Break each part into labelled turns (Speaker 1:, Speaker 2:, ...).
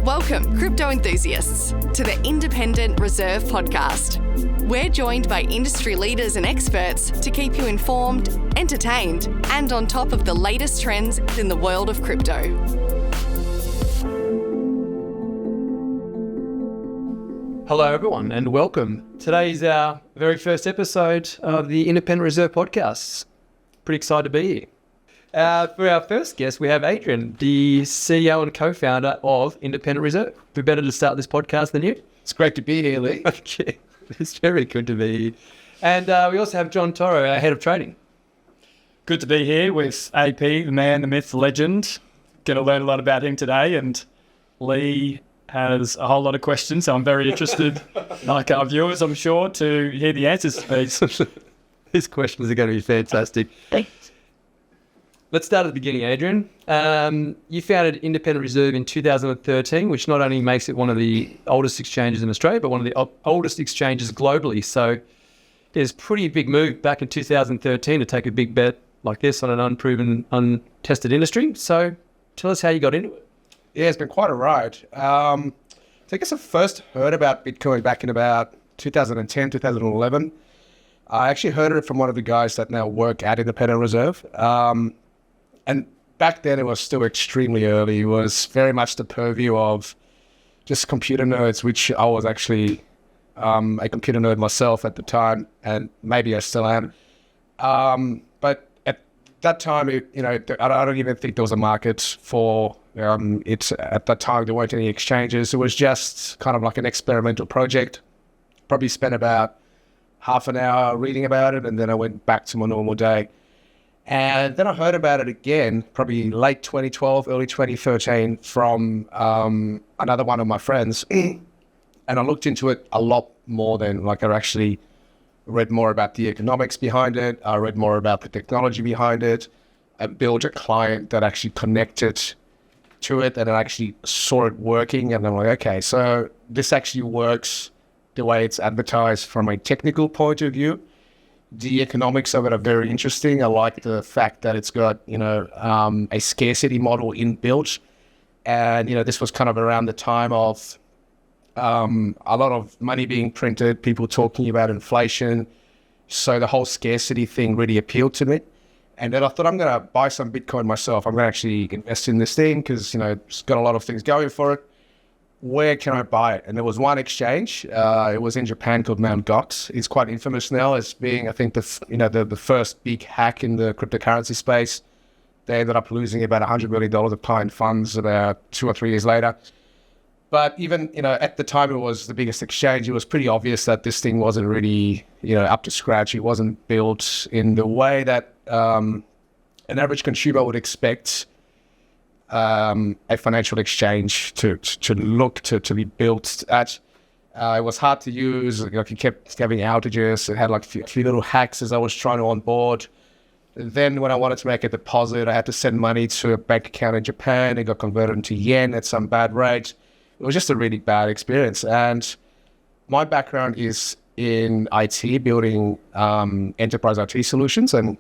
Speaker 1: Welcome, crypto enthusiasts, to the Independent Reserve Podcast. We're joined by industry leaders and experts to keep you informed, entertained, and on top of the latest trends in the world of crypto.
Speaker 2: Hello everyone and welcome. Today's our very first episode of the Independent Reserve Podcast. Pretty excited to be here. For our first guest, we have Adrian, the CEO and co-founder of Independent Reserve. Who better to start this podcast than you?
Speaker 3: It's great to be here, Lee.
Speaker 2: Okay, it's very good to be here. And we also have John Toro, our head of trading.
Speaker 4: Good to be here with AP, the man, the myth, the legend. Going to learn a lot about him today, and Lee has a whole lot of questions, so I'm very interested, like our viewers, I'm sure, to hear the answers to these.
Speaker 2: These questions are going to be fantastic. Thanks. Let's start at the beginning, Adrian. You founded Independent Reserve in 2013, which not only makes it one of the oldest exchanges in Australia, but one of the oldest exchanges globally. So it's a pretty big move back in 2013 to take a big bet like this on an unproven, untested industry. So tell us how you got into it.
Speaker 3: Yeah, it's been quite a ride. So I guess I first heard about Bitcoin back in about 2010, 2011. I actually heard it from one of the guys that now work at Independent Reserve. And back then it was still extremely early. It was very much the purview of just computer nerds, which I was actually a computer nerd myself at the time, and maybe I still am. But at that time, I don't even think there was a market for it. At that time, there weren't any exchanges. It was just kind of like an experimental project. Probably spent about half an hour reading about it, and then I went back to my normal day. And then I heard about it again, probably late 2012, early 2013, from another one of my friends. And I looked into it a lot more than, I actually read more about the economics behind it. I read more about the technology behind it. I built a client that actually connected to it, and I actually saw it working. And I'm like, okay, so this actually works the way it's advertised from a technical point of view. The economics of it are very interesting. I like the fact that it's got, a scarcity model inbuilt. And, this was kind of around the time of a lot of money being printed, people talking about inflation. So the whole scarcity thing really appealed to me. And then I thought, I'm going to buy some Bitcoin myself. I'm going to actually invest in this thing because, it's got a lot of things going for it. Where can I buy it? And there was one exchange. It was in Japan called Mt. Gox. It's quite infamous now as being, I think, the first big hack in the cryptocurrency space. They ended up losing about $100 million of client funds about 2 or 3 years later. But even, at the time it was the biggest exchange, it was pretty obvious that this thing wasn't really, up to scratch. It wasn't built in the way that an average consumer would expect a financial exchange to look to be built at. It was hard to use. It kept having outages. It had a few little hacks as I was trying to onboard. Then when I wanted to make a deposit, I had to send money to a bank account in Japan. It got converted into yen at some bad rate. It was just a really bad experience. And my background is in IT, building enterprise IT solutions. And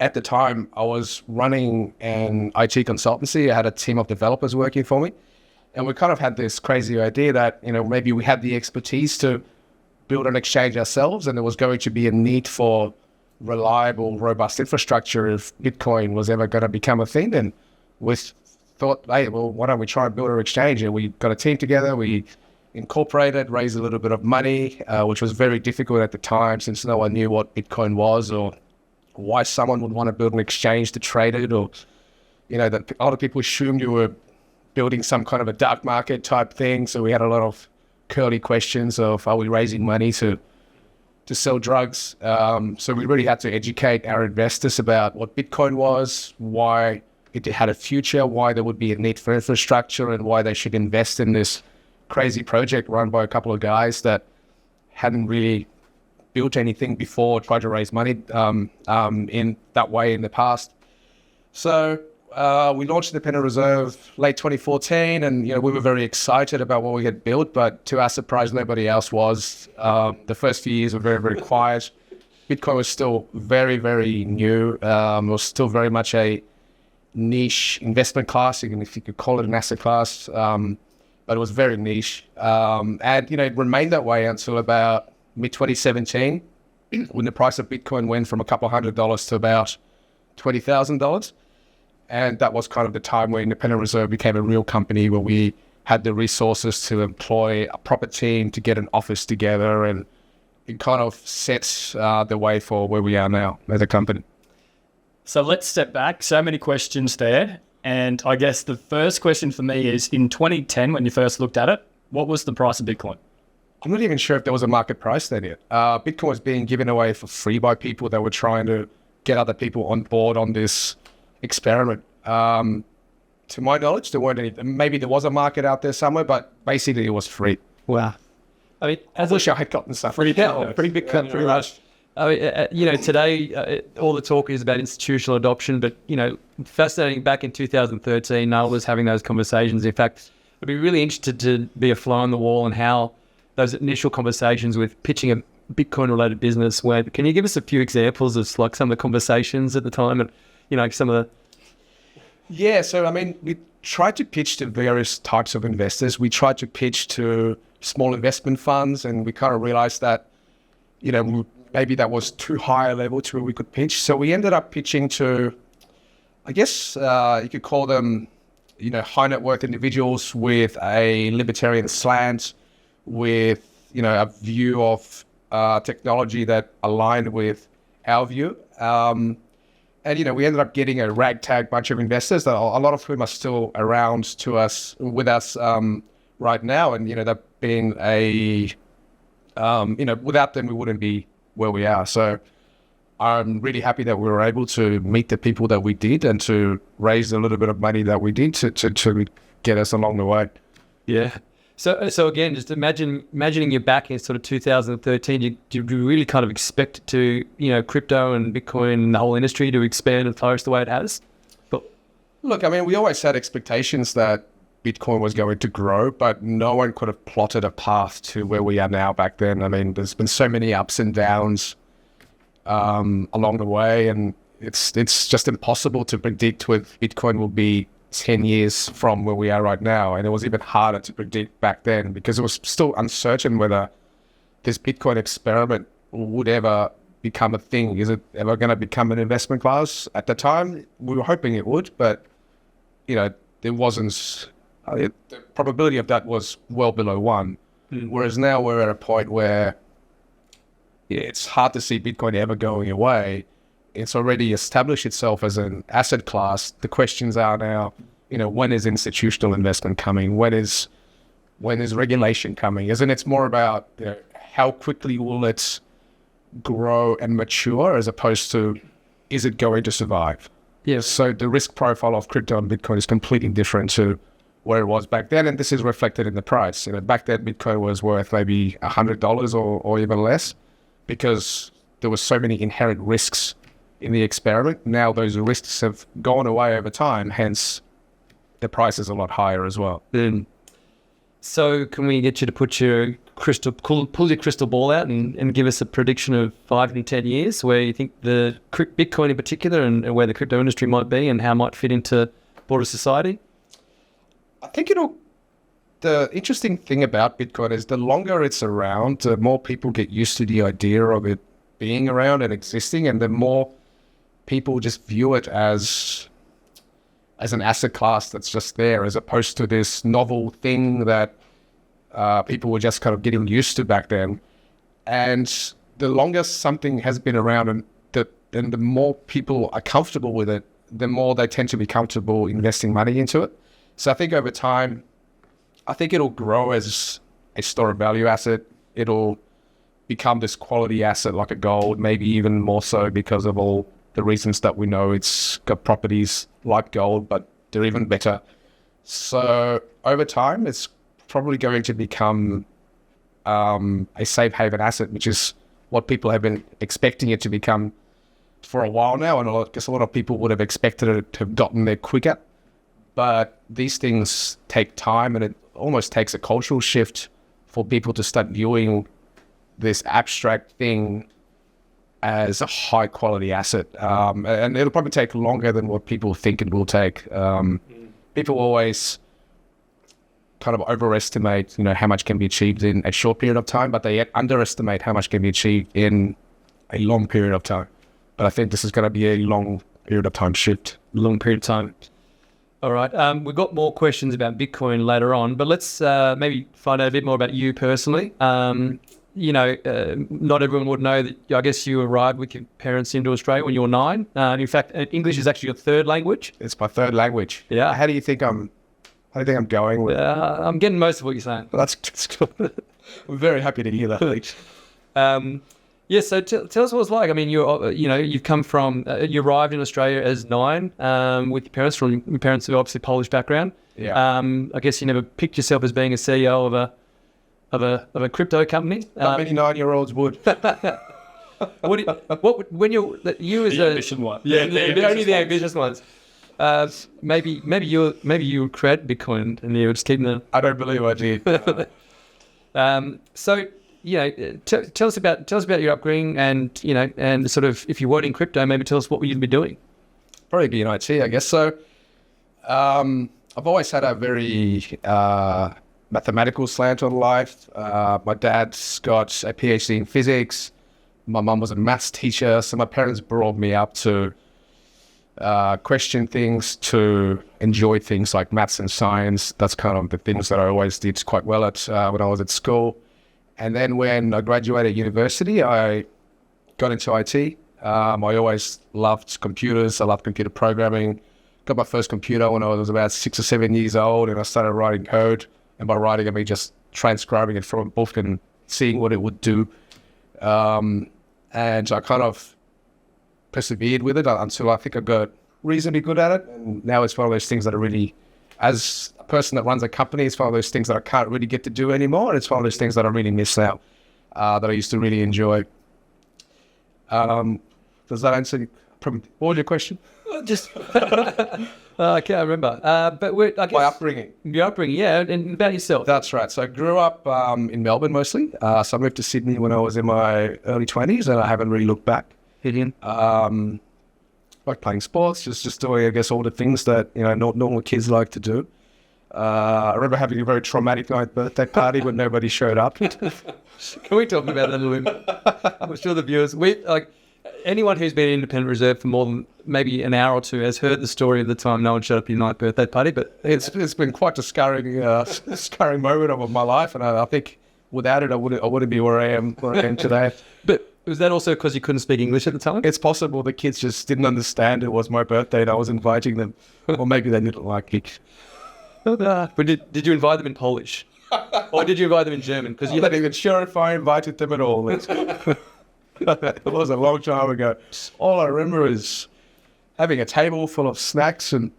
Speaker 3: at the time, I was running an IT consultancy. I had a team of developers working for me. And we kind of had this crazy idea that, maybe we had the expertise to build an exchange ourselves, and there was going to be a need for reliable, robust infrastructure if Bitcoin was ever going to become a thing. And we thought, hey, well, why don't we try and build an exchange? And we got a team together. We incorporated, raised a little bit of money, which was very difficult at the time since no one knew what Bitcoin was or why someone would want to build an exchange to trade it, or, that a lot of people assumed you were building some kind of a dark market type thing. So we had a lot of curly questions of, are we raising money to sell drugs? So we really had to educate our investors about what Bitcoin was, why it had a future, why there would be a need for infrastructure, and why they should invest in this crazy project run by a couple of guys that hadn't really built anything before, tried to raise money in that way in the past. So we launched Independent Reserve late 2014, and we were very excited about what we had built, but to our surprise, nobody else was. The first few years were very, very quiet. Bitcoin was still very, very new. It was still very much a niche investment class, even if you could call it an asset class. But but it was very niche. And, it remained that way until about mid-2017, when the price of Bitcoin went from a couple $100 to about $20,000. And that was kind of the time where Independent Reserve became a real company, where we had the resources to employ a proper team, to get an office together, and it kind of sets the way for where we are now as a company.
Speaker 4: So let's step back. So many questions there. And I guess the first question for me is, in 2010, when you first looked at it, what was the price of Bitcoin?
Speaker 3: I'm not even sure if there was a market price then yet. Bitcoin was being given away for free by people that were trying to get other people on board on this experiment. To my knowledge, there weren't any. Maybe there was a market out there somewhere, but basically it was free.
Speaker 2: Wow. I mean,
Speaker 3: I wish I had gotten some free Bitcoin, pretty much.
Speaker 2: I mean, today all the talk is about institutional adoption, but fascinating. Back in 2013, Noel was having those conversations. In fact, I'd be really interested to be a fly on the wall on how those initial conversations with pitching a Bitcoin-related business went. Can you give us a few examples of like some of the conversations at the time, and some of the...
Speaker 3: Yeah, so I mean, we tried to pitch to various types of investors. We tried to pitch to small investment funds, and we kind of realized that, maybe that was too high a level to where we could pitch. So we ended up pitching to, I guess you could call them, high net worth individuals with a libertarian slant, with, a view of technology that aligned with our view. And, we ended up getting a ragtag bunch of investors, that a lot of whom are still around with us right now. And, that being without them, we wouldn't be where we are. So I'm really happy that we were able to meet the people that we did and to raise a little bit of money that we did to get us along the way.
Speaker 2: Yeah. So again, just imagining you're back in sort of 2013, do you really kind of expect to, crypto and Bitcoin and the whole industry to expand and flourish the way it has? But
Speaker 3: look, I mean, we always had expectations that Bitcoin was going to grow, but no one could have plotted a path to where we are now back then. I mean, there's been so many ups and downs along the way, and it's just impossible to predict where Bitcoin will be 10 years from where we are right now. And it was even harder to predict back then because it was still uncertain whether this Bitcoin experiment would ever become a thing. Is it ever going to become an investment class? At the time, we were hoping it would, but, there wasn't... the probability of that was well below 1. Whereas now we're at a point where it's hard to see Bitcoin ever going away. It's already established itself as an asset class. The questions are now, when is institutional investment coming? When is regulation coming? Isn't it more about, how quickly will it grow and mature, as opposed to, is it going to survive?
Speaker 2: Yeah.
Speaker 3: So the risk profile of crypto and Bitcoin is completely different to where it was back then, and this is reflected in the price. Back then Bitcoin was worth maybe $100 or even less, because there were so many inherent risks in the experiment. Now those risks have gone away over time, hence the price is a lot higher as well.
Speaker 2: So can we get you to put your pull your crystal ball out and give us a prediction of 5 and 10 years where you think the Bitcoin in particular and where the crypto industry might be and how it might fit into broader society?
Speaker 3: I think the interesting thing about Bitcoin is the longer it's around, the more people get used to the idea of it being around and existing, and the more people just view it as an asset class that's just there, as opposed to this novel thing that people were just kind of getting used to back then. And the longer something has been around, and the more people are comfortable with it, the more they tend to be comfortable investing money into it. So I think over time, I think it'll grow as a store of value asset. It'll become this quality asset like a gold, maybe even more so because of all the reasons that we know it's got properties like gold, but they're even better. So over time, it's probably going to become a safe haven asset, which is what people have been expecting it to become for a while now. And I guess a lot of people would have expected it to have gotten there quicker. But these things take time, and it almost takes a cultural shift for people to start viewing this abstract thing as a high quality asset. And it'll probably take longer than what people think it will take. People always kind of overestimate, how much can be achieved in a short period of time, but they underestimate how much can be achieved in a long period of time. But I think this is going to be a long period of time shift.
Speaker 2: Long period of time. All right. We've got more questions about Bitcoin later on, but let's maybe find out a bit more about you personally. Not everyone would know that, I guess you arrived with your parents into Australia when you were 9. In fact, English is actually your third language.
Speaker 3: It's my third language.
Speaker 2: Yeah.
Speaker 3: How do you think I'm going with?
Speaker 2: I'm getting most of what you're saying.
Speaker 3: That's good. We're very happy to hear that.
Speaker 2: Yeah, so tell us what it's like. I mean, you've come from, you arrived in Australia as 9 with your parents. Your parents are obviously Polish background.
Speaker 3: Yeah.
Speaker 2: I guess you never picked yourself as being a CEO of a crypto company.
Speaker 3: Not many 9-year-olds would.
Speaker 2: When you as
Speaker 4: The ambition one.
Speaker 2: Yeah, only the ambitious ones. Maybe you create Bitcoin and you're just keeping them.
Speaker 3: I don't believe I did.
Speaker 2: So. Tell us about your upbringing and sort of, if you weren't in crypto, maybe tell us what you'd be doing.
Speaker 3: Probably be in IT, I guess. So I've always had a very mathematical slant on life. My dad's got a PhD in physics. My mum was a maths teacher. So my parents brought me up to question things, to enjoy things like maths and science. That's kind of the things that I always did quite well at when I was at school. And then when I graduated university, I got into IT. I always loved computers. I loved computer programming. Got my first computer when I was about 6 or 7 years old, and I started writing code. And by writing, I mean just transcribing it from a book and seeing what it would do. And I kind of persevered with it until I think I got reasonably good at it. And now it's one of those things that are really, as a person that runs a company, it's one of those things that I can't really get to do anymore. And it's one of those things that I really miss now, that I used to really enjoy. Does that answer what was your question?
Speaker 2: Just I can't remember. But I guess
Speaker 3: My upbringing.
Speaker 2: Your upbringing, yeah, and about yourself.
Speaker 3: That's right. So I grew up in Melbourne mostly. So I moved to Sydney when I was in my early 20s, and I haven't really looked back. Like playing sports, just doing, I guess, all the things that normal kids like to do. I remember having a very traumatic birthday party when nobody showed up.
Speaker 2: Can we talk about that a little bit? I'm sure the viewers, anyone who's been in Independent Reserve for more than maybe an hour or two has heard the story of the time no one showed up at your 9th birthday party. But
Speaker 3: it's been quite a scarring moment of my life, and I think without it, I wouldn't be where I am today.
Speaker 2: But was that also because you couldn't speak English at the time?
Speaker 3: It's possible the kids just didn't understand it was my birthday and I was inviting them, or maybe they didn't like it.
Speaker 2: But did you invite them in Polish, or did you invite them in German? Because
Speaker 3: I'm not even sure if I invited them at all. It was a long time ago. All I remember is having a table full of snacks and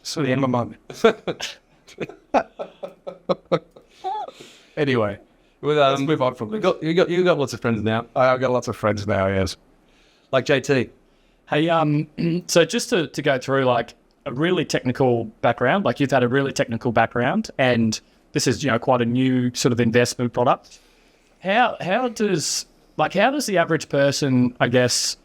Speaker 3: sort of my mum. Anyway, let's move on from this.
Speaker 2: You got lots of friends now.
Speaker 3: I've got lots of friends now, yes.
Speaker 2: Like JT.
Speaker 4: Hey, so just to go through like a really technical background, like you've had a really technical background, and this is quite a new sort of investment product. How does the average person, I guess,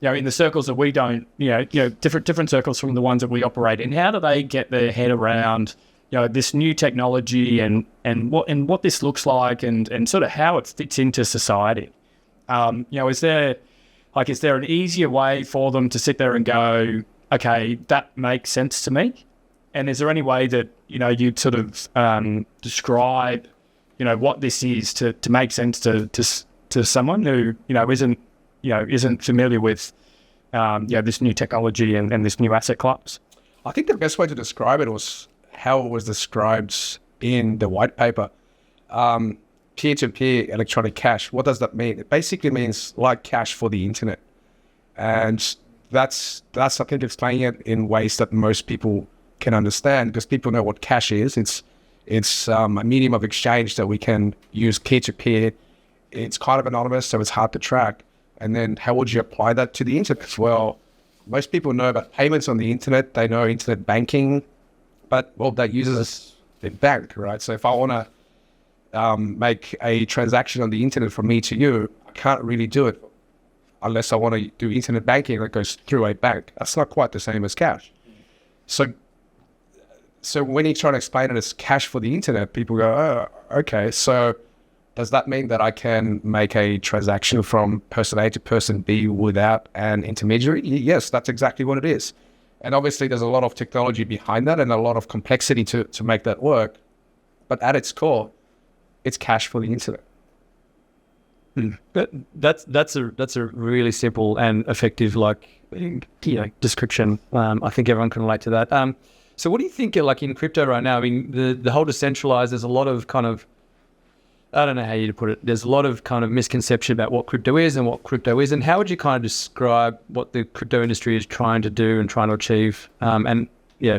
Speaker 4: in the circles that we don't, different circles from the ones that we operate in, how do they get their head around, this new technology and what this looks like and sort of how it fits into society? Is there an easier way for them to sit there and go, okay, that makes sense to me? And is there any way that, you'd sort of describe, what this is to make sense to someone who, isn't familiar with, this new technology and this new asset class?
Speaker 3: I think the best way to describe it was how it was described in the white paper. Peer-to-peer electronic cash. What does that mean? It basically means like cash for the internet. And that's I think explaining it in ways that most people can understand, because people know what cash is. It's a medium of exchange that we can use peer-to-peer. It's kind of anonymous, so it's hard to track. And then how would you apply that to the internet? Well, most people know about payments on the internet. They know internet banking, but that uses a bank, right? So if I want to make a transaction on the internet from me to you, I can't really do it unless I want to do internet banking that goes through a bank. That's not quite the same as cash. So So when you try to explain it as cash for the internet, people go, oh, okay, so does that mean that I can make a transaction from person A to person B without an intermediary? Yes, that's exactly what it is. And obviously there's a lot of technology behind that and a lot of complexity to make that work. But at its core, it's cash for the internet.
Speaker 2: But that's a really simple and effective description. I think everyone can relate to that. So what do you think in crypto right now? I mean, the whole decentralized, there's a lot of kind of, I don't know how you put it. There's a lot of kind of misconception about what crypto is and what crypto isn't. How would you kind of describe what the crypto industry is trying to do and trying to achieve? And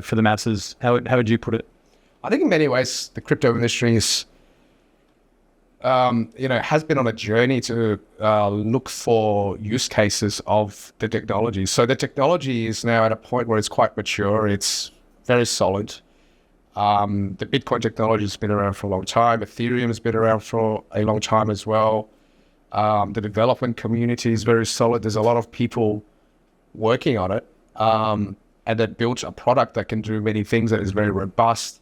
Speaker 2: for the masses, how would you put it?
Speaker 3: I think in many ways, the crypto industry is, has been on a journey to look for use cases of the technology. So the technology is now at a point where it's quite mature. It's very solid. The Bitcoin technology has been around for a long time. Ethereum has been around for a long time as well. The development community is very solid. There's a lot of people working on it, and that built a product that can do many things that is very robust.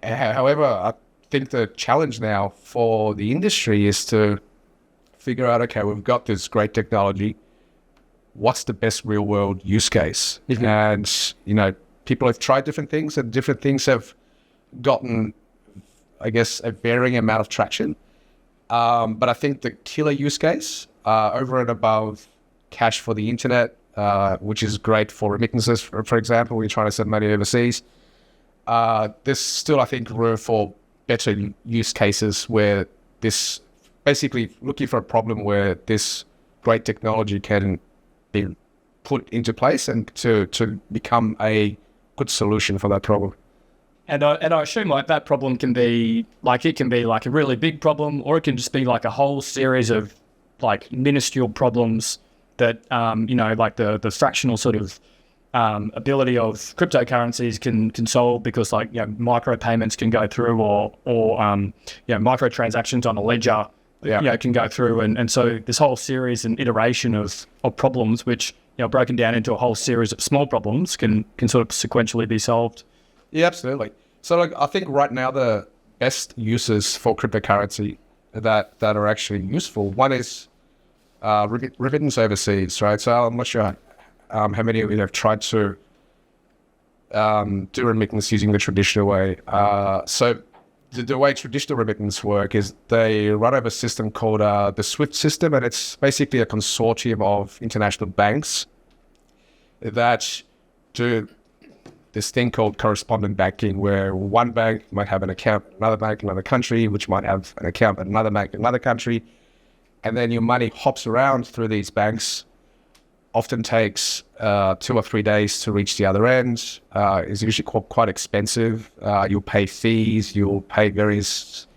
Speaker 3: However, I think the challenge now for the industry is to figure out, okay, we've got this great technology. What's the best real world use case? Mm-hmm. And, people have tried different things and different things have gotten, I guess, a varying amount of traction. But I think the killer use case, over and above cash for the internet, which is great for remittances, for example, when you're trying to send money overseas, there's still, I think, room for better use cases where this, basically looking for a problem where this great technology can be put into place and to become a good solution for that problem.
Speaker 4: And I assume that problem can be a really big problem, or it can just be like a whole series of minuscule problems that the fractional sort of ability of cryptocurrencies can solve, because micropayments can go through, or microtransactions on a ledger can go through, and so this whole series and iteration of problems which broken down into a whole series of small problems can sort of sequentially be solved.
Speaker 3: Yeah, absolutely. So I think right now the best uses for cryptocurrency that are actually useful, one is remittance overseas, right? So I'm not sure how many of you have tried to do remittance using the traditional way. So the way traditional remittance work is they run over a system called the SWIFT system, and it's basically a consortium of international banks that do this thing called correspondent banking, where one bank might have an account in another bank in another country, which might have an account at another bank in another country, and then your money hops around through these banks. Often takes 2 or 3 days to reach the other end. Is usually quite expensive. You'll pay fees. You'll pay various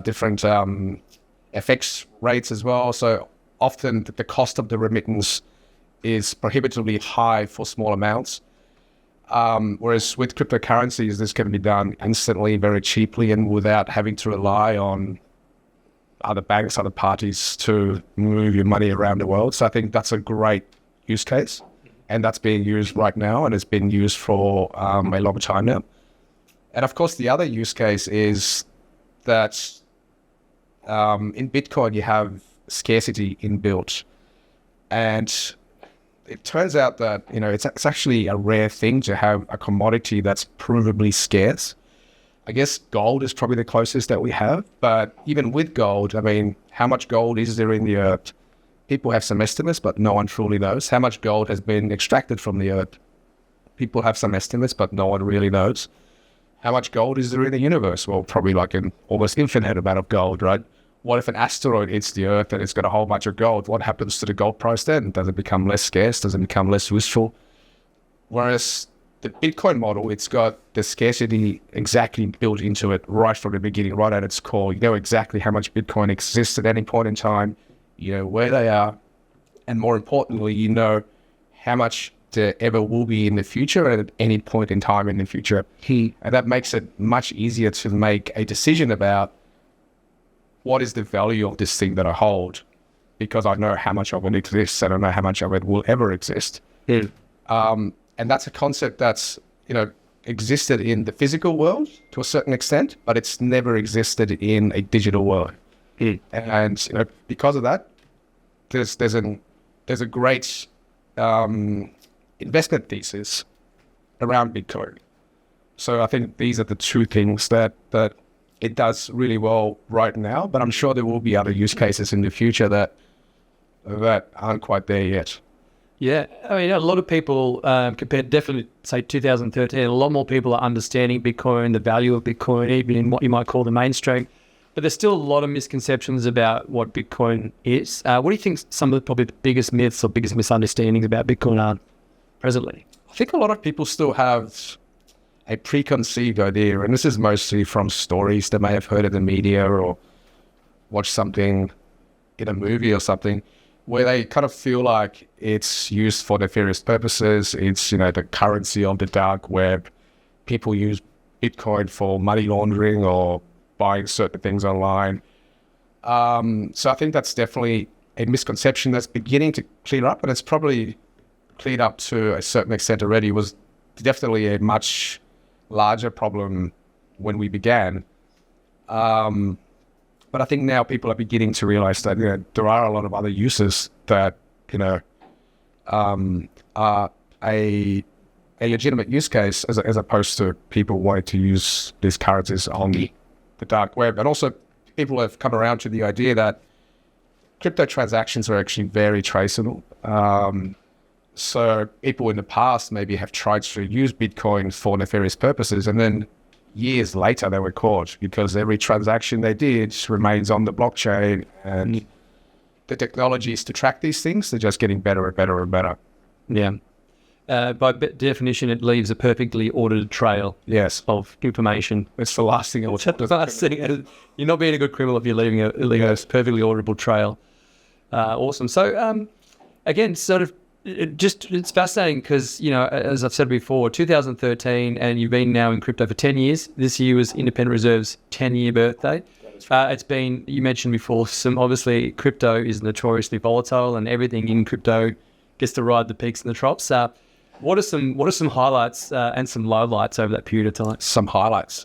Speaker 3: different FX rates as well. So often the cost of the remittance is prohibitively high for small amounts. Whereas with cryptocurrencies, this can be done instantly, very cheaply, and without having to rely on other banks, other parties to move your money around the world. So I think that's a great use case, and that's being used right now, and it's been used for a long time now. And of course, the other use case is that in Bitcoin, you have scarcity inbuilt. And it turns out that, it's actually a rare thing to have a commodity that's provably scarce. I guess gold is probably the closest that we have, but even with gold, how much gold is there in the earth? People have some estimates, but no one truly knows. How much gold has been extracted from the earth? People have some estimates, but no one really knows. How much gold is there in the universe? Well, probably like an almost infinite amount of gold, right? What if an asteroid hits the earth and it's got a whole bunch of gold? What happens to the gold price then? Does it become less scarce? Does it become less useful? Whereas the Bitcoin model, it's got the scarcity exactly built into it right from the beginning, right at its core. You know exactly how much Bitcoin exists at any point in time, you know where they are, and more importantly, you know how much there ever will be in the future and at any point in time in the future. And that makes it much easier to make a decision about what is the value of this thing that I hold, because I know how much of it exists and I know how much of it will ever exist. And that's a concept that's, existed in the physical world to a certain extent, but it's never existed in a digital world. And because of that, there's a great investment thesis around Bitcoin. So I think these are the two things that it does really well right now, but I'm sure there will be other use cases in the future that aren't quite there yet.
Speaker 2: Yeah, I mean, a lot of people, compared definitely, say, 2013, a lot more people are understanding Bitcoin, the value of Bitcoin, even in what you might call the mainstream. But there's still a lot of misconceptions about what Bitcoin is. What do you think some of probably the biggest myths or biggest misunderstandings about Bitcoin are presently?
Speaker 3: I think a lot of people still have a preconceived idea, and this is mostly from stories they may have heard in the media or watched something in a movie or something, where they kind of feel like it's used for nefarious purposes. It's, the currency on the dark web. People use Bitcoin for money laundering or buying certain things online. So I think that's definitely a misconception that's beginning to clear up, and it's probably cleared up to a certain extent already. It was definitely a much larger problem when we began. But I think now people are beginning to realize that there are a lot of other uses that are a legitimate use case as opposed to people wanting to use these currencies on the dark web. And also people have come around to the idea that crypto transactions are actually very traceable. So people in the past maybe have tried to use Bitcoin for nefarious purposes, and then years later they were caught because every transaction they did remains on the blockchain, and the technologies to track these things are just getting better and better and better.
Speaker 2: Yeah. By definition, it leaves a perfectly ordered trail of information.
Speaker 3: It's the last thing I would do.
Speaker 2: You're not being a good criminal if you're leaving a perfectly auditable trail. Awesome. So, again, sort of, it's fascinating because, as I've said before, 2013, and you've been now in crypto for 10 years. This year was Independent Reserve's 10-year birthday. It's been, you mentioned before, obviously crypto is notoriously volatile, and everything in crypto gets to ride the peaks and the troughs. What are some highlights and some lowlights over that period of time?
Speaker 3: Some highlights.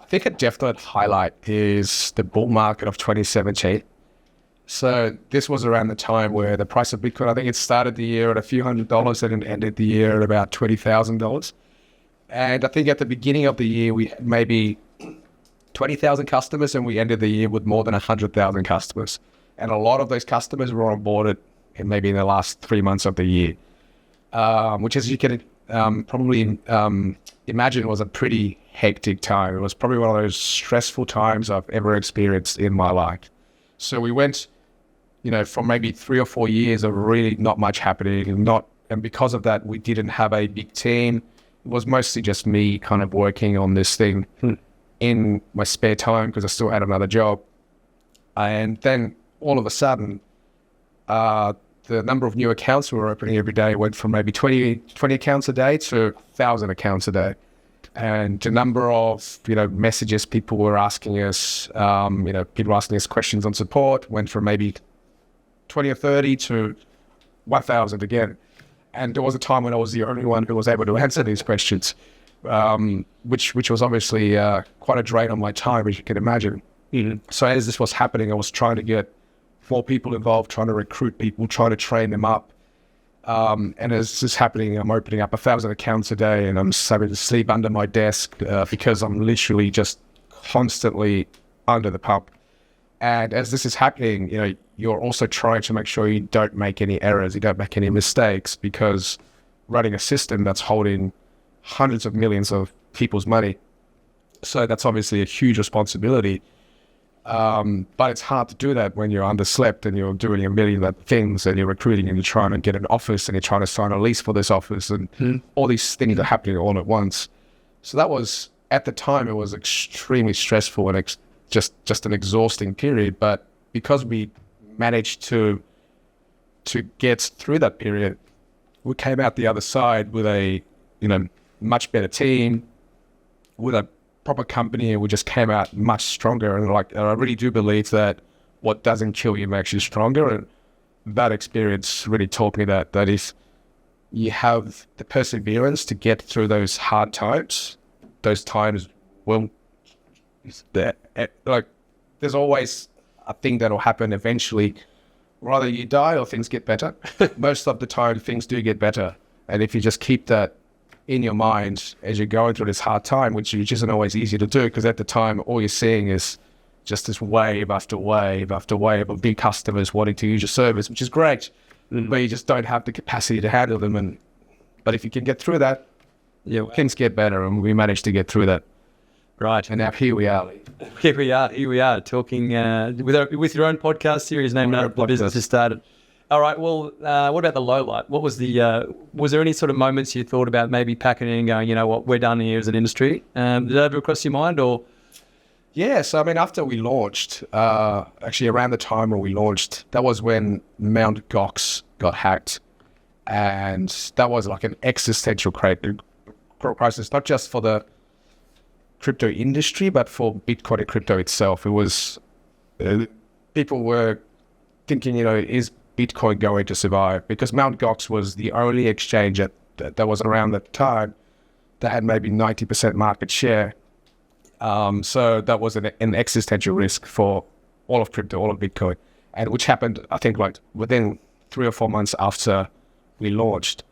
Speaker 3: I think a definite highlight is the bull market of 2017. So this was around the time where the price of Bitcoin, I think it started the year at a few $100s and it ended the year at about $20,000. And I think at the beginning of the year, we had maybe 20,000 customers, and we ended the year with more than 100,000 customers. And a lot of those customers were onboarded in the last 3 months of the year, which, as you can probably imagine, was a pretty hectic time. It was probably one of those stressful times I've ever experienced in my life. So we went, for maybe 3 or 4 years of really not much happening, and because of that, we didn't have a big team. It was mostly just me kind of working on this thing in my spare time because I still had another job. And then all of a sudden, the number of new accounts we were opening every day went from maybe 20 accounts a day to 1,000 accounts a day. And the number of, messages people were asking us, people asking us questions on support went from maybe 20 or 30 to 1,000 again. And there was a time when I was the only one who was able to answer these questions, which was obviously quite a drain on my time, as you can imagine. Mm-hmm. So as this was happening, I was trying to get more people involved, trying to recruit people, trying to train them up. And as this is happening, I'm opening up 1,000 accounts a day, and I'm having to sleep under my desk because I'm literally just constantly under the pump. And as this is happening, you're also trying to make sure you don't make any errors, you don't make any mistakes, because running a system that's holding hundreds of millions of people's money, so that's obviously a huge responsibility. But it's hard to do that when you're underslept and you're doing a million other things, and you're recruiting and you're trying to get an office and you're trying to sign a lease for this office, and all these things are happening all at once. So that was, at the time, it was extremely stressful and just an exhausting period. But because we managed to get through that period, we came out the other side with a much better team, with a proper company, and we just came out much stronger. And I really do believe that what doesn't kill you makes you stronger. And that experience really taught me that if you have the perseverance to get through those hard times, those times will, like, there's always a thing that'll happen eventually. Rather you die or things get better. Most of the time things do get better. And if you just keep that in your mind as you're going through this hard time, which isn't always easy to do, because at the time all you're seeing is just this wave after wave after wave of big customers wanting to use your service, which is great, but you just don't have the capacity to handle them. But if you can get through that, things get better, and we managed to get through that.
Speaker 2: Right.
Speaker 3: And now here we are.
Speaker 2: Here we are talking with your own podcast series named The Business Has Started. All right. Well, what about the low light? What was was there any sort of moments you thought about maybe packing in and going, you know what, we're done here as an industry? Did that ever cross your mind, or?
Speaker 3: Yeah. So, I mean, after we launched, actually around the time when we launched, that was when Mt. Gox got hacked. And that was like an existential crisis, not just for the crypto industry, but for Bitcoin and crypto itself. It was, people were thinking, is Bitcoin going to survive? Because Mt. Gox was the only exchange that was around at the time that had maybe 90% market share. So that was an existential risk for all of crypto, all of Bitcoin, and which happened, I think, like within 3 or 4 months after we launched.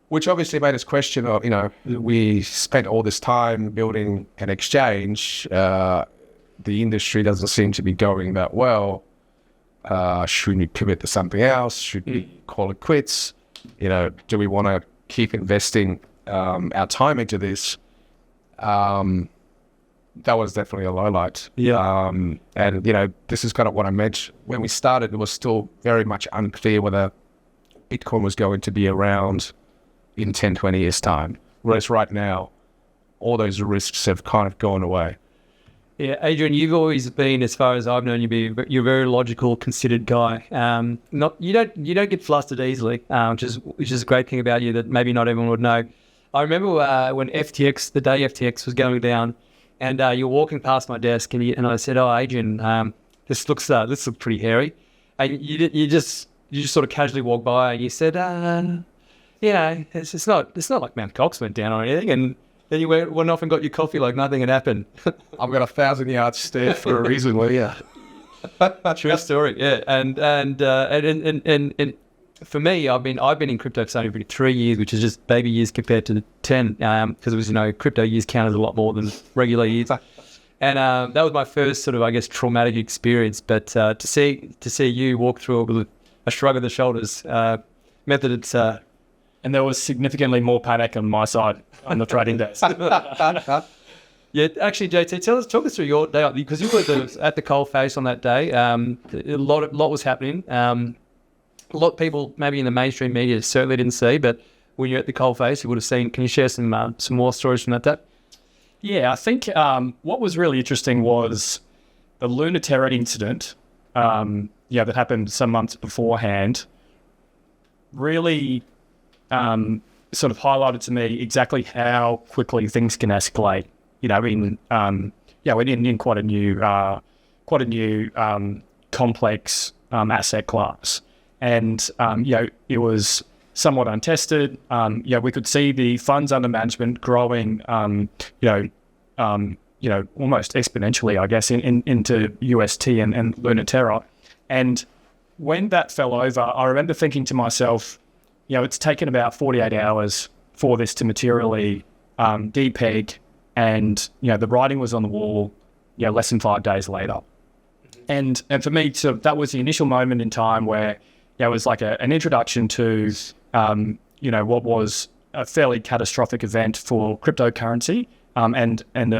Speaker 3: Which obviously made us question, we spent all this time building an exchange. The industry doesn't seem to be going that well. Should we pivot to something else? Should we call it quits? Do we want to keep investing our time into this? That was definitely a low light.
Speaker 2: Yeah.
Speaker 3: And, this is kind of what I meant. When we started, it was still very much unclear whether Bitcoin was going to be around in 10, 20 years' time. Whereas right now, all those risks have kind of gone away.
Speaker 2: Yeah, Adrian, you've always been, as far as I've known you, you're a very logical, considered guy. You don't get flustered easily, which is a great thing about you that maybe not everyone would know. I remember when the day FTX was going down, and you're walking past my desk, and I said, "Oh, Adrian, this looks pretty hairy," and you just sort of casually walked by, and you said, it's not like Mt. Gox went down or anything, and then you went off and got your coffee like nothing had happened.
Speaker 3: I've got 1,000-yard stare for a reason. Well, yeah,
Speaker 2: true story. Yeah, and for me, I've been in crypto for only 3 years, which is just baby years compared to the 10, because it was crypto years counted a lot more than regular years. And that was my first sort of, I guess, traumatic experience. But to see you walk through it with a shrug of the shoulders meant that it's.
Speaker 4: And there was significantly more panic on my side on the trading days.
Speaker 2: Yeah, actually, JT, talk us through your day, because you were at the coalface on that day. A lot was happening. A lot of people, maybe in the mainstream media, certainly didn't see, but when you're at the coalface, you would have seen. Can you share some more stories from that day?
Speaker 4: Yeah, I think what was really interesting was the Luna Terra incident. That happened some months beforehand. Really. Sort of highlighted to me exactly how quickly things can escalate. We're in quite a new complex asset class, and it was somewhat untested. We could see the funds under management growing, almost exponentially, I guess, into UST and Luna Terra. And when that fell over, I remember thinking to myself, it's taken about 48 hours for this to materially depeg, and the writing was on the wall less than 5 days later. And for me, so that was the initial moment in time where it was like an introduction to what was a fairly catastrophic event for cryptocurrency and an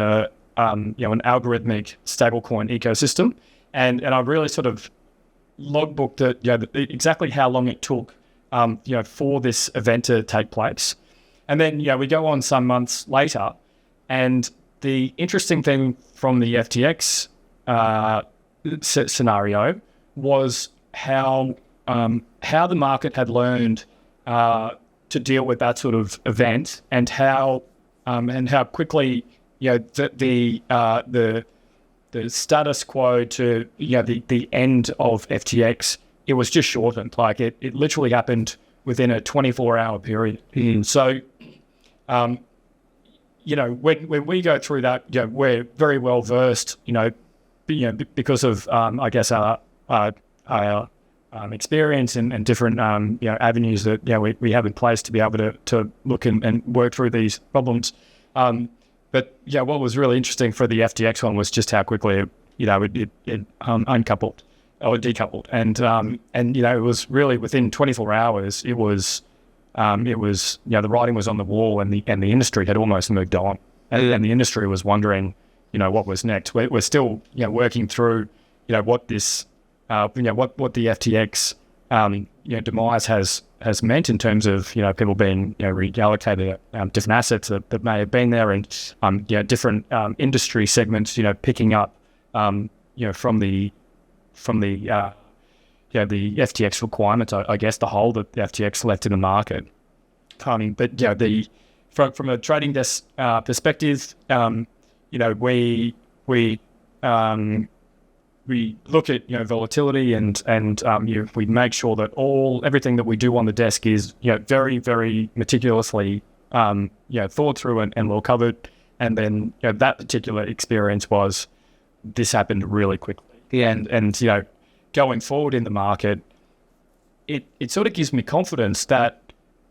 Speaker 4: algorithmic stablecoin ecosystem. And I really sort of logbooked exactly how long it took for this event to take place. And then, we go on some months later, and the interesting thing from the FTX scenario was how the market had learned to deal with that sort of event, and how quickly the status quo to the end of FTX, it was just shortened. Like it literally happened within a 24-hour period. So, when we go through that, we're very well versed, because of, I guess, our experience and different, avenues that, we have in place to be able to look and work through these problems. But what was really interesting for the FTX one was just how quickly it uncoupled or decoupled, and it was really within 24 hours. It was the writing was on the wall, and the industry had almost moved on, and the industry was wondering, what was next. We're still working through what this what the FTX demise has meant in terms of people being reallocated different assets that may have been there, and different industry segments picking up from the FTX requirements, I guess, the hole that the FTX left in the market. But from a trading desk perspective, we look at volatility and we make sure that everything that we do on the desk is very, very meticulously thought through and well covered. And then that particular experience was this happened really quickly. And going forward in the market, it sort of gives me confidence that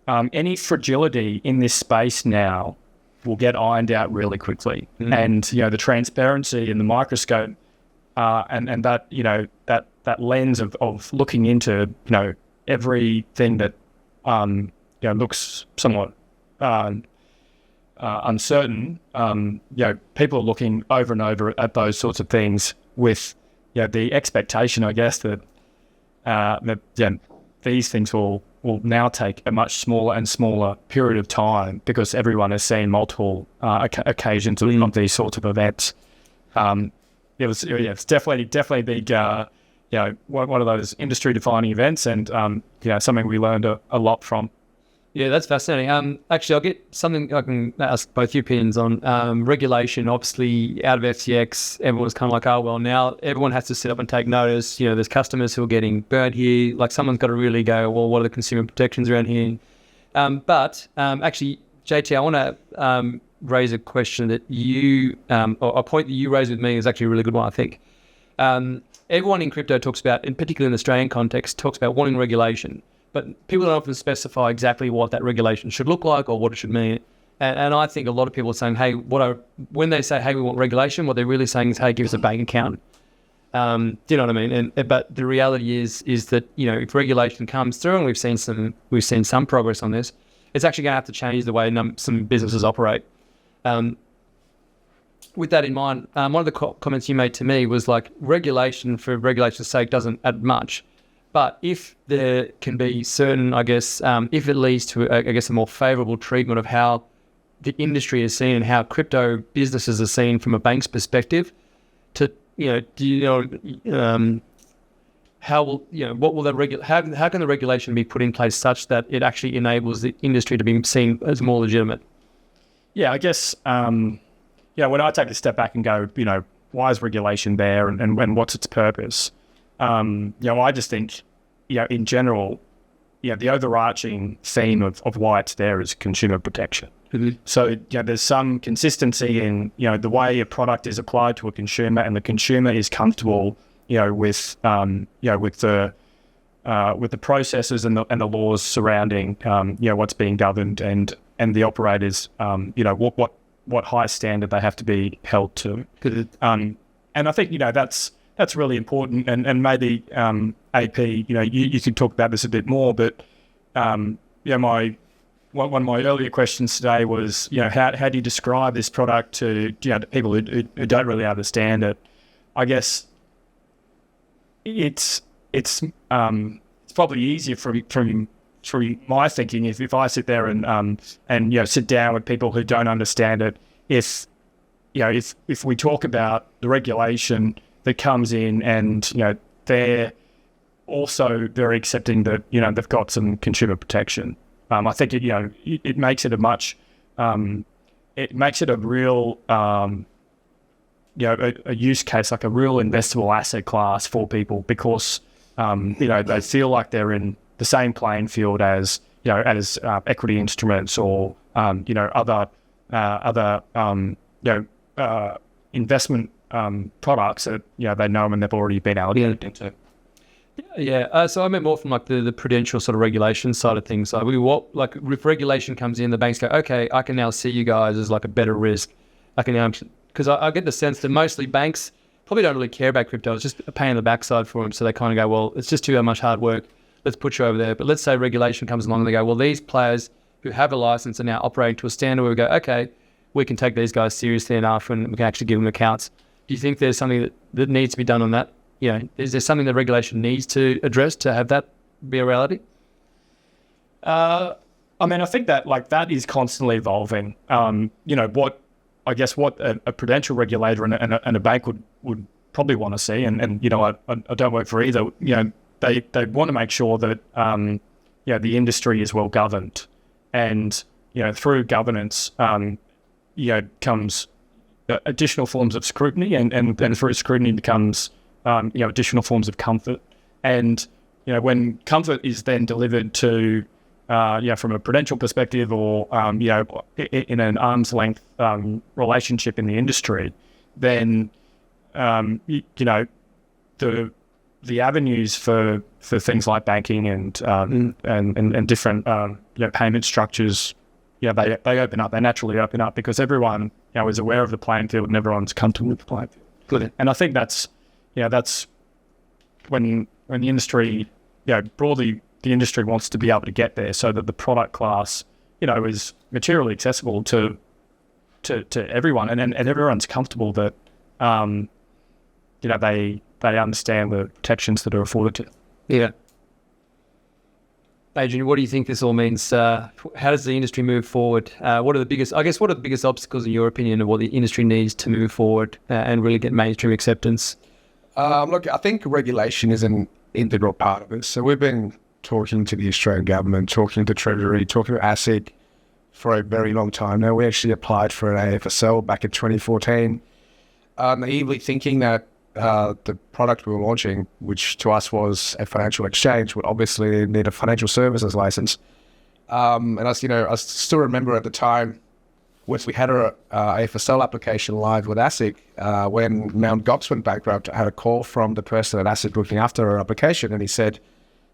Speaker 4: any fragility in this space now will get ironed out really quickly. And the transparency in the microscope and that that lens of looking into everything that looks somewhat uncertain. People are looking over and over at those sorts of things with the expectation, I guess, that these things will now take a much smaller and smaller period of time because everyone has seen multiple occasions of these sorts of events. It's definitely big, one of those industry-defining events, and something we learned a lot from.
Speaker 2: Yeah, that's fascinating. Actually, I'll get something I can ask both your opinions on. Regulation, obviously, out of FTX, everyone's kind of like, oh, well, now everyone has to sit up and take notice. There's customers who are getting burnt here. Like, someone's got to really go, well, what are the consumer protections around here? But actually, JT, I want to raise a question that or a point that you raised with me is actually a really good one, I think. Everyone in crypto talks about, in particular in the Australian context, talks about wanting regulation. But people don't often specify exactly what that regulation should look like or what it should mean. And I think a lot of people are saying, hey, when they say, hey, we want regulation, what they're really saying is, hey, give us a bank account. Do you know what I mean? But the reality is that, if regulation comes through, and we've seen some progress on this, it's actually going to have to change the way some businesses operate. With that in mind, one of the comments you made to me was like, regulation for regulation's sake doesn't add much. But if there can be certain, I guess, if it leads to, a more favourable treatment of how the industry is seen and how crypto businesses are seen from a bank's perspective, how can the regulation be put in place such that it actually enables the industry to be seen as more legitimate?
Speaker 4: Yeah, I guess, when I take a step back and go, why is regulation there and what's its purpose? I just think, in general, the overarching theme of why it's there is consumer protection. Mm-hmm. So, there's some consistency in, the way a product is applied to a consumer, and the consumer is comfortable, with the processes and the laws surrounding, what's being governed and the operators, what high standard they have to be held to. And I think, that's really important, and maybe AP, you could talk about this a bit more. But one of my earlier questions today was, how do you describe this product to to people who don't really understand it? I guess it's probably easier from my thinking if I sit there and sit down with people who don't understand it. If we talk about the regulation that comes in, and they're also very accepting that they've got some consumer protection. I think it makes it a much a real a use case, like a real investable asset class for people, because they feel like they're in the same playing field as equity instruments or other investment products that they know and they've already been allocated into.
Speaker 2: Yeah. So I meant more from like the prudential sort of regulation side of things. Like if regulation comes in, the banks go, okay, I can now see you guys as like a better risk. I can now, because I get the sense that mostly banks probably don't really care about crypto. It's just a pain in the backside for them. So they kind of go, well, it's just too much hard work. Let's put you over there. But let's say regulation comes along and they go, well, these players who have a license are now operating to a standard where we go, okay, we can take these guys seriously enough and we can actually give them accounts. Do you think there's something that needs to be done on that? Is there something that regulation needs to address to have that be a reality?
Speaker 4: I think that that is constantly evolving. What a prudential regulator and a bank would probably want to see, and I don't work for either. They want to make sure that the industry is well governed, and through governance comes additional forms of scrutiny, and through scrutiny becomes additional forms of comfort. And when comfort is then delivered to from a prudential perspective or in an arm's length relationship in the industry, then the avenues for things like banking and different payment structures, they open up. They naturally open up because everyone is aware of the playing field and everyone's comfortable with the playing field.
Speaker 2: Good.
Speaker 4: And I think that's when the industry, broadly, the industry wants to be able to get there so that the product class, is materially accessible to everyone, and everyone's comfortable that, they understand the protections that are afforded to them.
Speaker 2: Yeah. Adrian, what do you think this all means? How does the industry move forward? What are the biggest obstacles in your opinion of what the industry needs to move forward and really get mainstream acceptance?
Speaker 3: Look, I think regulation is an integral part of it. So we've been talking to the Australian government, talking to Treasury, talking to ASIC for a very long time now. We actually applied for an AFSL back in 2014, naively thinking that the product we were launching, which to us was a financial exchange, would obviously need a financial services license. And I still remember at the time when we had our AFSL application live with ASIC, when Mt. Gox went bankrupt, I had a call from the person at ASIC looking after our application, and he said,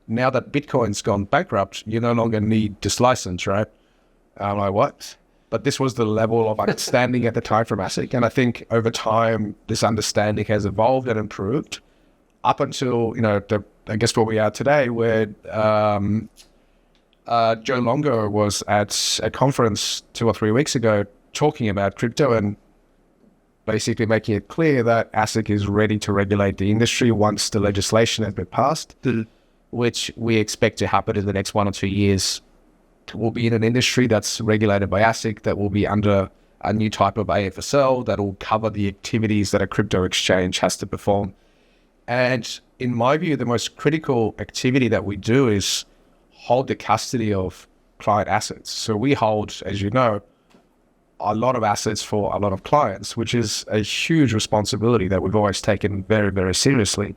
Speaker 3: now that Bitcoin's gone bankrupt, you no longer need this license, right? I'm like, what? But this was the level of understanding at the time from ASIC. And I think over time, this understanding has evolved and improved up until, I guess where we are today, where Joe Longo was at a conference 2 or 3 weeks ago talking about crypto and basically making it clear that ASIC is ready to regulate the industry once the legislation has been passed, which we expect to happen in the next 1 or 2 years. We'll be in an industry that's regulated by ASIC, that will be under a new type of AFSL that will cover the activities that a crypto exchange has to perform. And in my view, the most critical activity that we do is hold the custody of client assets. So we hold, as you know, a lot of assets for a lot of clients, which is a huge responsibility that we've always taken very, very seriously.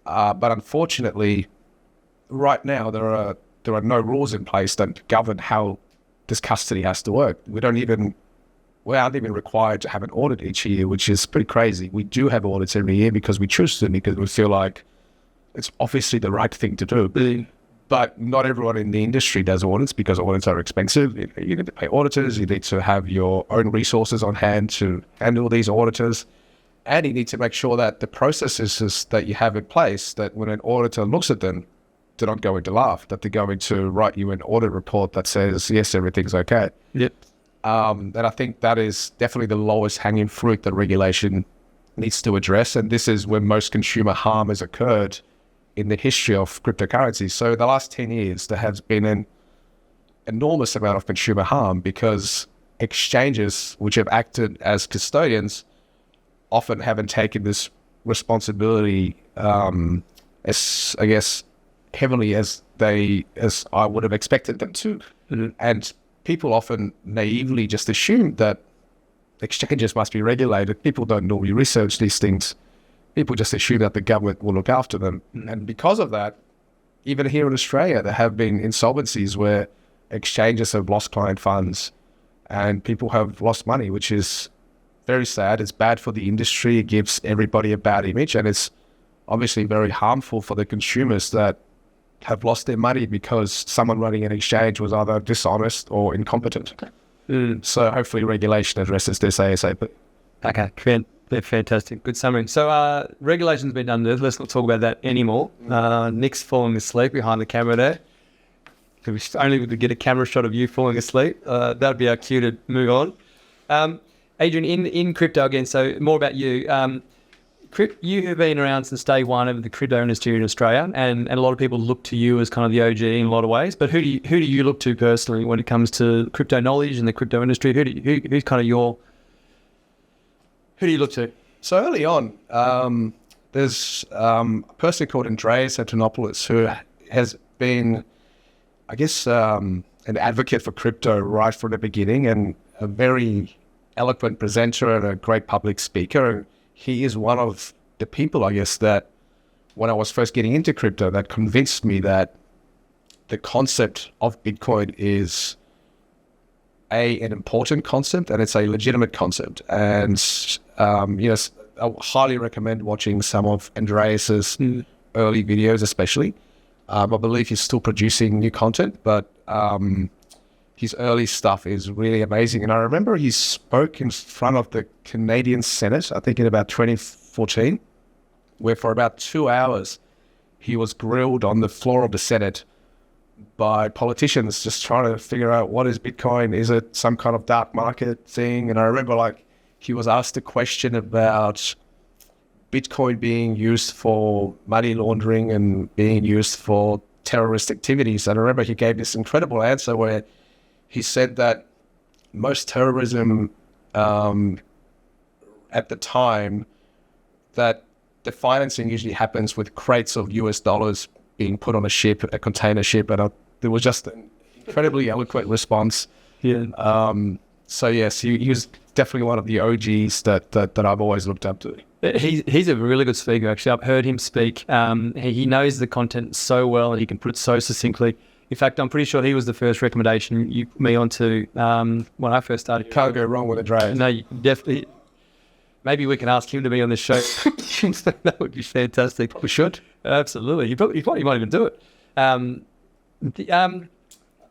Speaker 3: But unfortunately, right now, there are no rules in place that govern how this custody has to work. We aren't even required to have an audit each year, which is pretty crazy. We do have audits every year because we choose to, because we feel like it's obviously the right thing to do. But not everyone in the industry does audits because audits are expensive. You need to pay auditors. You need to have your own resources on hand to handle these auditors. And you need to make sure that the processes that you have in place, that when an auditor looks at them, they're not going to laugh, that they're going to write you an audit report that says, yes, everything's okay.
Speaker 2: Yep.
Speaker 3: And I think that is definitely the lowest hanging fruit that regulation needs to address. And this is where most consumer harm has occurred in the history of cryptocurrency. So the last 10 years, there has been an enormous amount of consumer harm because exchanges, which have acted as custodians, often haven't taken this responsibility as, I guess, heavily as I would have expected them to. Mm-hmm. And people often naively just assume that exchanges must be regulated. People don't normally research these things. People just assume that the government will look after them. Mm-hmm. And because of that, even here in Australia, there have been insolvencies where exchanges have lost client funds and people have lost money, which is very sad. It's bad for the industry. It gives everybody a bad image, and it's obviously very harmful for the consumers that have lost their money because someone running an exchange was either dishonest or incompetent. So hopefully regulation addresses this ASAP.
Speaker 2: Okay, fantastic. Good summary. So regulation's been done. Let's not talk about that anymore. Nick's falling asleep behind the camera there. If only we could get a camera shot of you falling asleep. That'd be our cue to move on. Adrian, in crypto again, so more about you. You have been around since day one of the crypto industry in Australia, and a lot of people look to you as kind of the OG in a lot of ways. But who do you look to personally when it comes to crypto knowledge and the crypto industry? Who's kind of who do you look to?
Speaker 3: So early on, there's a person called Andreas Antonopoulos who has been, I guess, an advocate for crypto right from the beginning, and a very eloquent presenter and a great public speaker. He is one of the people, I guess, that when I was first getting into crypto, that convinced me that the concept of Bitcoin is an important concept, and it's a legitimate concept. And yes, I highly recommend watching some of Andreas's early videos, especially. I believe he's still producing new content, but his early stuff is really amazing. And I remember he spoke in front of the Canadian Senate, I think in about 2014, where for about 2 hours he was grilled on the floor of the Senate by politicians just trying to figure out, what is Bitcoin? Is it some kind of dark market thing? And I remember he was asked a question about Bitcoin being used for money laundering and being used for terrorist activities. And I remember he gave this incredible answer where he said that most terrorism at the time, that the financing usually happens with crates of US dollars being put on a ship, a container ship. And there was just an incredibly eloquent response.
Speaker 2: Yeah.
Speaker 3: So yes, he was definitely one of the OGs that I've always looked up to.
Speaker 2: He's a really good speaker, actually. I've heard him speak. He knows the content so well, and he can put it so succinctly. In fact, I'm pretty sure he was the first recommendation you put me onto when I first started.
Speaker 3: Can't go wrong with a Dre.
Speaker 2: No, you definitely.Maybe we can ask him to be on this show. That would be fantastic.
Speaker 3: We should.
Speaker 2: Absolutely. He probably might even do it. Where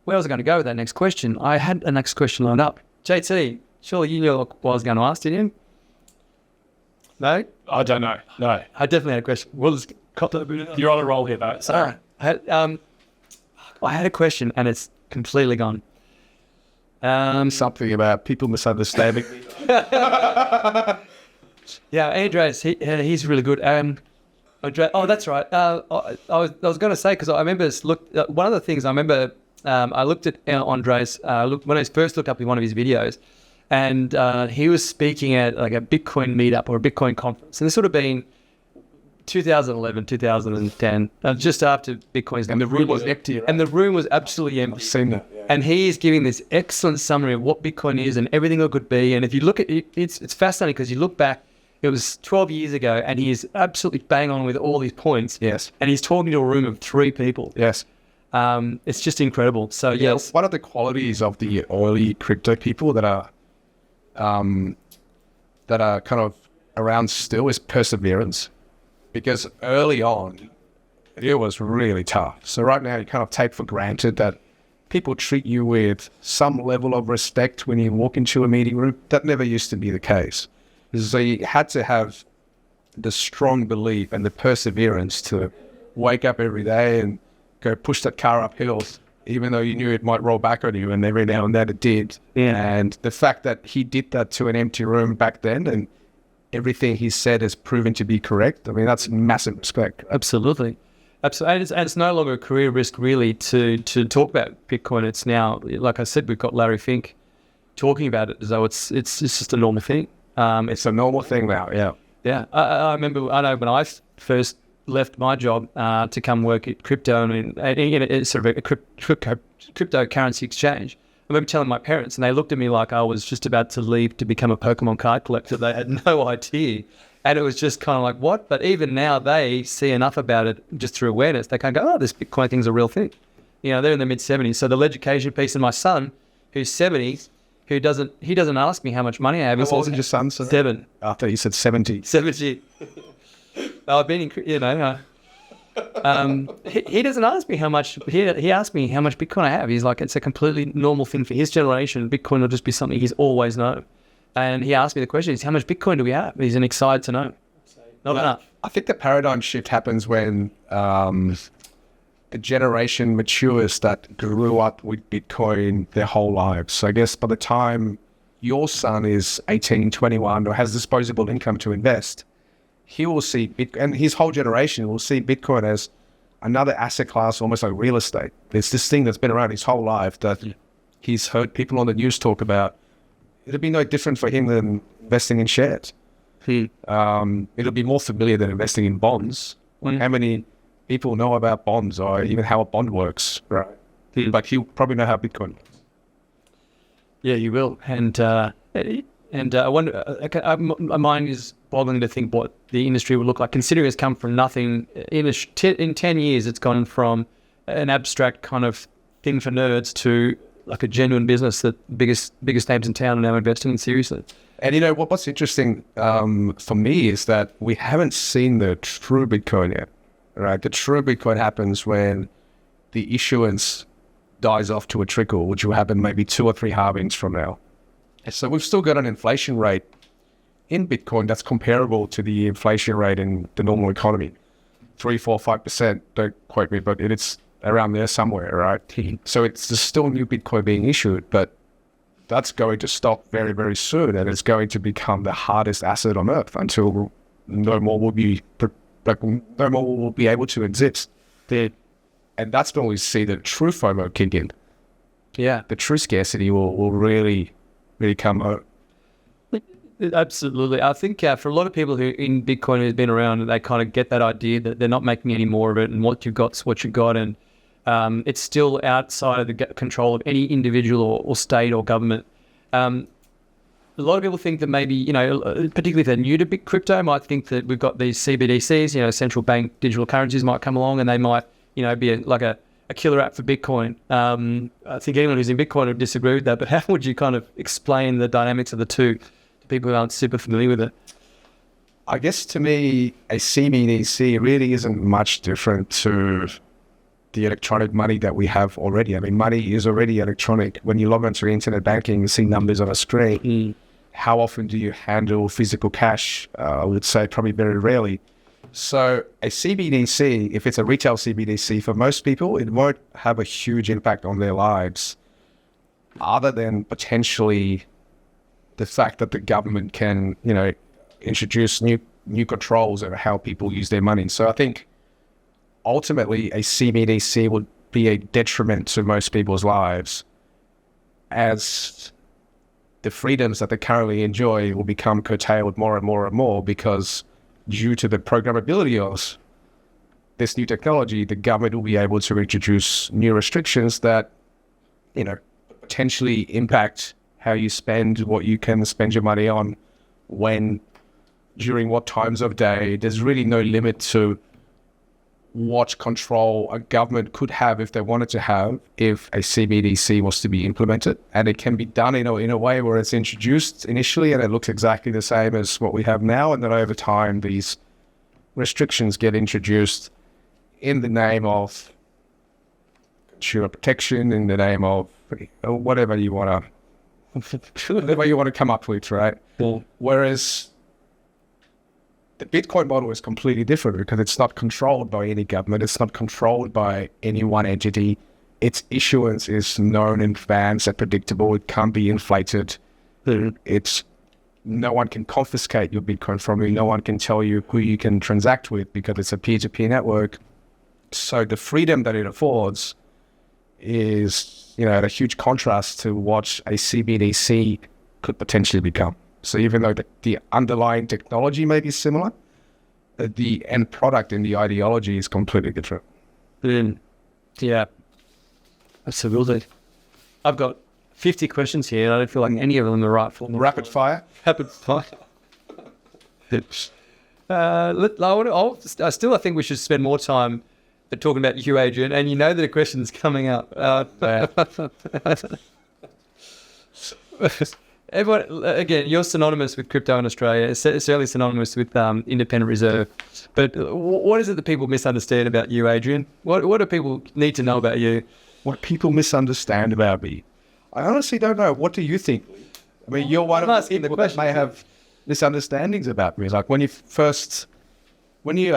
Speaker 2: was I going to go with that next question? I had a next question lined up. JT, surely you knew what I was going to ask, didn't you? No?
Speaker 4: I don't know. No.
Speaker 2: I definitely had a question. We'll just cut that bit out.
Speaker 4: You're on a roll here, though. So.
Speaker 2: I had a question and it's completely gone.
Speaker 3: Something about people misunderstanding me.
Speaker 2: Yeah, Andreas, he's really good. Oh, that's right. I was going to say, because I remember one of the things I remember, I looked at Andreas when I first looked up in one of his videos, and he was speaking at like a Bitcoin meetup or a Bitcoin conference, and this would have been 2011, 2010, just after Bitcoin's.
Speaker 3: And the room was empty, right?
Speaker 2: And the room was absolutely empty.
Speaker 3: I've seen that. Yeah.
Speaker 2: And he is giving this excellent summary of what Bitcoin is and everything it could be. And if you look at it, it's fascinating, because you look back, it was 12 years ago, and he is absolutely bang on with all these points.
Speaker 3: Yes.
Speaker 2: And he's talking to a room of 3 people.
Speaker 3: Yes.
Speaker 2: It's just incredible. So, yes.
Speaker 3: One of the qualities of the early crypto people that are kind of around still is perseverance. Because early on, it was really tough. So right now, you kind of take for granted that people treat you with some level of respect when you walk into a meeting room. That never used to be the case. So you had to have the strong belief and the perseverance to wake up every day and go push that car up hills, even though you knew it might roll back on you, and every now and then it did.
Speaker 2: Yeah.
Speaker 3: And the fact that he did that to an empty room back then, and everything he said has proven to be correct, I mean, that's massive respect.
Speaker 2: Absolutely. And it's no longer a career risk, really, to talk about Bitcoin. It's now, like I said, we've got Larry Fink talking about it as though it's just a normal thing.
Speaker 3: It's a normal thing now, yeah.
Speaker 2: Yeah. I know when I first left my job to come work at crypto, and it's sort of a cryptocurrency exchange. I remember telling my parents, and they looked at me like I was just about to leave to become a Pokemon card collector. They had no idea. And it was just kind of like, what? But even now they see enough about it just through awareness. They can't go, oh, this Bitcoin thing's a real thing. You know, they're in the mid-70s. So the education piece of my son, who's 70, he doesn't ask me how much money I have.
Speaker 3: How old is your son, sir?
Speaker 2: 7.
Speaker 3: I thought you said 70.
Speaker 2: 70. I've been, he doesn't ask me how much, he asked me how much Bitcoin I have. He's like, it's a completely normal thing for his generation. Bitcoin will just be something he's always known. And he asked me the question, is how much Bitcoin do we have? He's excited to know. Not enough.
Speaker 3: I think the paradigm shift happens when the generation matures that grew up with Bitcoin their whole lives. So I guess by the time your son is 18, 21, or has disposable income to invest, he will see Bitcoin, and his whole generation will see Bitcoin as another asset class, almost like real estate. There's this thing that's been around his whole life that he's heard people on the news talk about. It'll be no different for him than investing in shares. It'll be more familiar than investing in bonds. How many people know about bonds or even how a bond works? Right. But he'll probably know how Bitcoin works.
Speaker 2: Yeah, you will. And I wonder, my mind is boggling to think what the industry would look like, considering it's come from nothing. In 10 years, it's gone from an abstract kind of thing for nerds to like a genuine business that biggest names in town are now investing in seriously.
Speaker 3: And you know what's interesting for me is that we haven't seen the true Bitcoin yet. Right, the true Bitcoin happens when the issuance dies off to a trickle, which will happen maybe 2 or 3 halvings from now. So we've still got an inflation rate in Bitcoin that's comparable to the inflation rate in the normal economy, 3, 4, 5%. Don't quote me, but it's around there somewhere, right? So there's still new Bitcoin being issued, but that's going to stop very, very soon, and it's going to become the hardest asset on earth until no more will be able to exist. And that's when we see the true FOMO kick in.
Speaker 2: Yeah,
Speaker 3: the true scarcity will really come home.
Speaker 2: Absolutely. I think for a lot of people who in Bitcoin who's been around, they kind of get that idea that they're not making any more of it, and what you've got's what you got, and it's still outside of the control of any individual or state or government. A lot of people think that maybe, particularly if they're new to big crypto, might think that we've got these CBDCs, central bank digital currencies might come along, and they might, be a killer app for Bitcoin. I think anyone who's in Bitcoin would disagree with that, but how would you kind of explain the dynamics of the two to people who aren't super familiar with it?
Speaker 3: I guess to me, a CBDC really isn't much different to the electronic money that we have already. I mean, money is already electronic. When you log onto internet banking, you see numbers on a screen. How often do you handle physical cash? I would say probably very rarely. So a CBDC, if it's a retail CBDC, for most people, it won't have a huge impact on their lives, other than potentially the fact that the government can, introduce new controls over how people use their money. So I think ultimately a CBDC would be a detriment to most people's lives, as the freedoms that they currently enjoy will become curtailed more and more and more, because due to the programmability of this new technology, the government will be able to introduce new restrictions that, potentially impact how you spend, what you can spend your money on, when, during what times of day. There's really no limit to what control a government could have if they wanted to have, if a CBDC was to be implemented. And it can be done in a way where it's introduced initially and it looks exactly the same as what we have now, and then over time these restrictions get introduced in the name of consumer protection, in the name of whatever you want to come up with, right? Whereas the Bitcoin model is completely different, because it's not controlled by any government. It's not controlled by any one entity. Its issuance is known in advance and predictable. It can't be inflated. No one can confiscate your Bitcoin from you. No one can tell you who you can transact with, because it's a peer-to-peer network. So the freedom that it affords is, at a huge contrast to what a CBDC could potentially become. So even though the underlying technology may be similar, the end product and the ideology is completely different.
Speaker 2: Yeah, absolutely. I've got 50 questions here. I don't feel like any of them are right for me.
Speaker 3: Rapid fire.
Speaker 2: Rapid fire. I think we should spend more time talking about you, Adrian, and you know that a question's coming up. Everyone, again, you're synonymous with crypto in Australia. It's certainly synonymous with independent reserve. But what is it that people misunderstand about you, Adrian? What do people need to know about you?
Speaker 3: What people misunderstand about me? I honestly don't know. What do you think? I mean, you're one of the people that may have misunderstandings about me. Like I